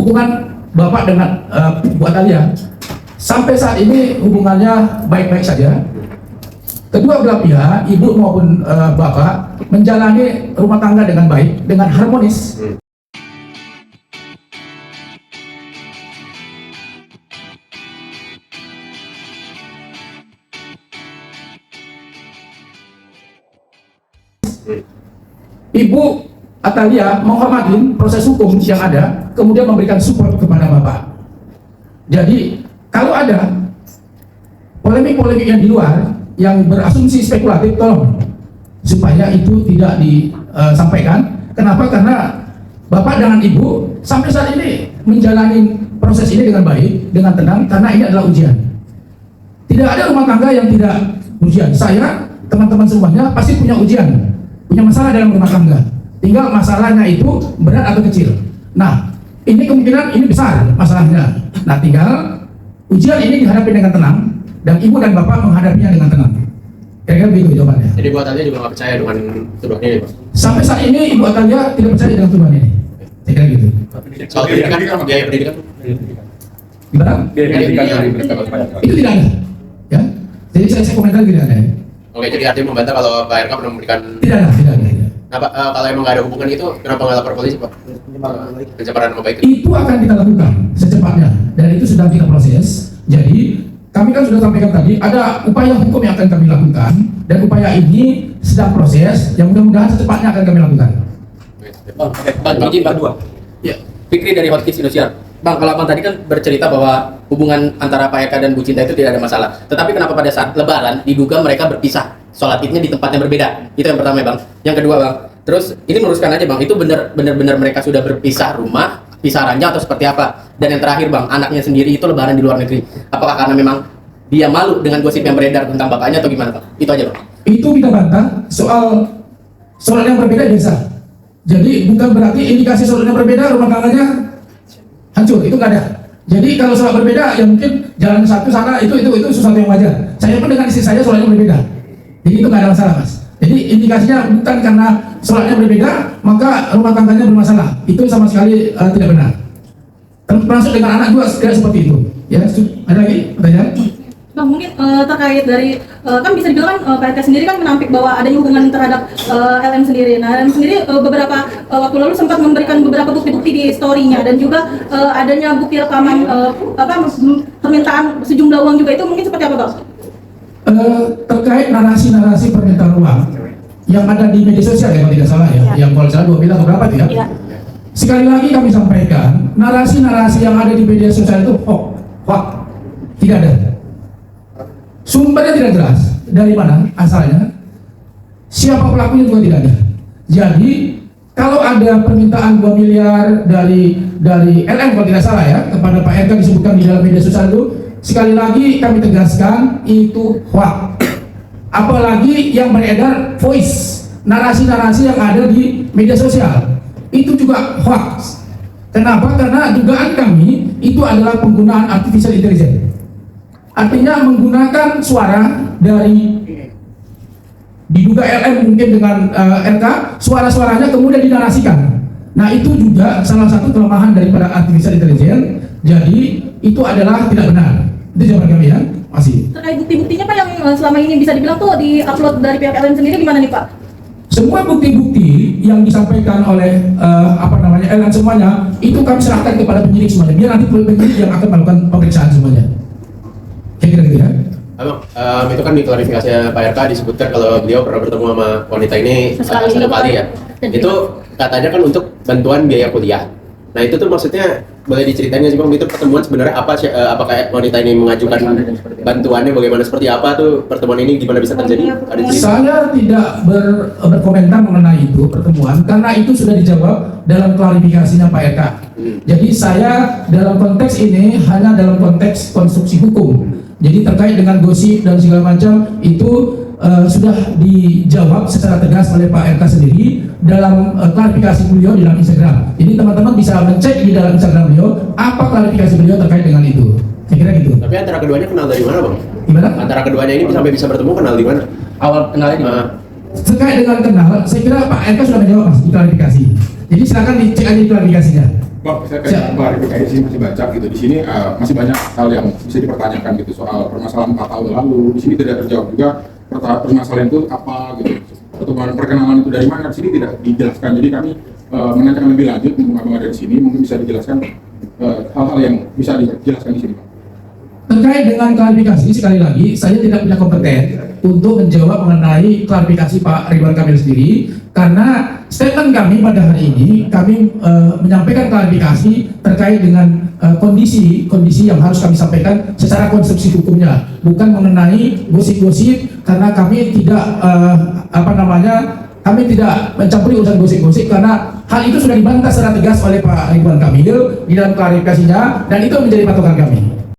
hubungan Bapak dengan Bu Atalia sampai saat ini hubungannya baik-baik saja. Kedua belah pihak, ibu maupun bapak, menjalani rumah tangga dengan baik, dengan harmonis. Ibu Atalia menghormati proses hukum yang ada, kemudian memberikan support kepada bapak. Jadi kalau ada polemik-polemik yang di luar, yang berasumsi spekulatif, tolong supaya itu tidak disampaikan. Kenapa? Karena bapak dengan ibu sampai saat ini menjalani proses ini dengan baik, dengan tenang, karena ini adalah ujian. Tidak ada rumah tangga yang tidak ujian. Saya, teman-teman semuanya pasti punya ujian, punya masalah dalam rumah tangga. Tinggal masalahnya itu berat atau kecil. Nah, ini kemungkinan ini besar masalahnya. Nah, tinggal ujian ini dihadapi dengan tenang, dan ibu dan bapak menghadapinya dengan tenang. Kira-kira begitu jawabannya. Jadi Bu Atalia juga nggak percaya dengan tuduhan ini, Pak? Sampai saat ini Ibu Atalia tidak percaya dengan tuduhan ini. Saya kira gitu. Soal pendidikan, biaya pendidikan? Gimana? Biaya pendidikan dari berita kepada Itu tidak ada. Ya. Jadi saya komentar tidak ada. Ya. Oke, jadi artinya membantah kalau Pak RK pernah memberikan. Tidak ada. Nah, Pak, kalau emang nggak ada hubungan itu, kenapa nggak lapor polisi, Pak? Pencemaran nama baik. Itu akan kita lakukan secepatnya, dan itu sedang kita proses. Jadi kami kan sudah sampaikan tadi, ada upaya hukum yang akan kami lakukan, dan upaya ini sedang proses, yang mudah-mudahan secepatnya akan kami lakukan. Bang, izin Bang. Ya. Fikri dari Hotkiss Indosiar. Bang, kalau Bang tadi kan bercerita bahwa hubungan antara Pak Eka dan Bu Cinta itu tidak ada masalah. Tetapi kenapa pada saat Lebaran diduga mereka berpisah, sholat idnya di tempat yang berbeda? Itu yang pertama ya Bang. Yang kedua Bang, terus ini meluruskan aja Bang, itu benar-benar mereka sudah berpisah rumah, pisah ranjang atau seperti apa? Dan yang terakhir Bang, anaknya sendiri itu Lebaran di luar negeri. Apakah karena memang dia malu dengan gosip yang beredar tentang bapaknya atau gimana Bang? Itu aja Bang. Itu kita bantah soal sholat yang berbeda biasa. Jadi bukan berarti indikasi sholat yang berbeda rumah tangganya hancur, itu nggak ada. Jadi kalau sholat berbeda, ya mungkin jalan satu sana itu sesuatu yang wajar. Saya pun dengan istri saya sholatnya berbeda, jadi itu nggak ada masalah Mas. Jadi indikasinya bukan karena sholatnya berbeda maka rumah tangganya bermasalah, itu sama sekali tidak benar. Termasuk dengan anak juga tidak seperti itu. Ya, ada lagi pertanyaan? Bang, mungkin terkait dari kan bisa dibilang kan Pak RK sendiri kan menampik bahwa adanya hubungan terhadap LM sendiri. Nah, LM sendiri beberapa waktu lalu sempat memberikan beberapa bukti-bukti di story-nya, dan juga adanya bukti rekaman permintaan sejumlah uang juga. Itu mungkin seperti apa Bang? Terkait narasi-narasi permintaan uang yang ada di media sosial ya, kalau tidak salah ya, yang kalau salah 2 bilang berapa tuh ya? Iya. Sekali lagi kami sampaikan, narasi-narasi yang ada di media sosial itu hoax, tidak ada. Sumbernya tidak jelas, dari mana asalnya, siapa pelakunya juga tidak ada. Jadi kalau ada permintaan 2 miliar dari LM kalau tidak salah ya, kepada Pak RK disebutkan di dalam media sosial itu, sekali lagi kami tegaskan itu hoax. Apalagi yang beredar voice, narasi-narasi yang ada di media sosial, itu juga hoax. Kenapa? Karena dugaan kami itu adalah penggunaan artificial intelligence. Artinya menggunakan suara dari diduga LM mungkin dengan RK, suara-suaranya kemudian dinarasikan. Nah, itu juga salah satu kelemahan daripada artificial intelligence. Jadi itu adalah tidak benar. Itu jawaban kami ya. Masih. Terkait bukti-buktinya Pak yang selama ini bisa dibilang tuh di-upload dari pihak LM sendiri, gimana nih Pak? Semua bukti-bukti yang disampaikan oleh LM semuanya itu kami serahkan kepada penyidik semuanya. Biar nanti penyidik yang akan melakukan pemeriksaan semuanya. Kira-kira gitu ya. Abang, itu kan di klarifikasi Pak RK disebutkan kalau beliau pernah bertemu sama wanita ini satu kali ya. Itu katanya kan untuk bantuan biaya kuliah. Nah itu tuh maksudnya boleh diceritain nggak sih Bang, itu pertemuan sebenarnya apa? Apakah wanita ini mengajukan bantuannya, bagaimana, seperti apa tuh pertemuan ini, gimana bisa terjadi? Saya tidak berkomentar mengenai itu pertemuan karena itu sudah dijawab dalam klarifikasinya Pak RK. Jadi saya dalam konteks ini hanya dalam konteks konstruksi hukum. Jadi terkait dengan gosip dan segala macam itu sudah dijawab secara tegas oleh Pak RK sendiri dalam klarifikasi beliau di dalam Instagram. Jadi teman-teman bisa mencek di dalam Instagram beliau apa klarifikasi beliau terkait dengan itu. Saya kira gitu. Tapi antara keduanya kenal dari mana Bang? Gimana? Antara keduanya ini sampai bisa bertemu kenal di mana? Awal kenalnya di mana? Terkait dengan kenal, saya kira Pak RK sudah menjawab Mas di klarifikasi. Jadi silakan dicek aja klarifikasinya. Bang, saya Siap. kayak klarifikasi sih masih baca gitu. Di sini masih banyak hal yang bisa dipertanyakan gitu soal permasalahan 4 tahun lalu. Di sini tidak terjawab juga permasalahan itu apa gitu. Pertemuan perkenalan itu dari mana? Di sini tidak dijelaskan. Jadi kami menanyakan lebih lanjut, mumpung abang ada di sini, mungkin bisa dijelaskan hal-hal yang bisa dijelaskan di sini, Bang. Terkait dengan klarifikasi, sekali lagi saya tidak punya kompeten untuk menjawab mengenai klarifikasi Pak Ridwan Kamil sendiri, karena statement kami pada hari ini kami menyampaikan klarifikasi terkait dengan kondisi yang harus kami sampaikan secara konsepsi hukumnya, bukan mengenai gosip-gosip, karena kami tidak kami tidak mencampuri urusan gosip-gosip, karena hal itu sudah dibantah secara tegas oleh Pak Ridwan Kamil di dalam klarifikasinya, dan itu menjadi patokan kami.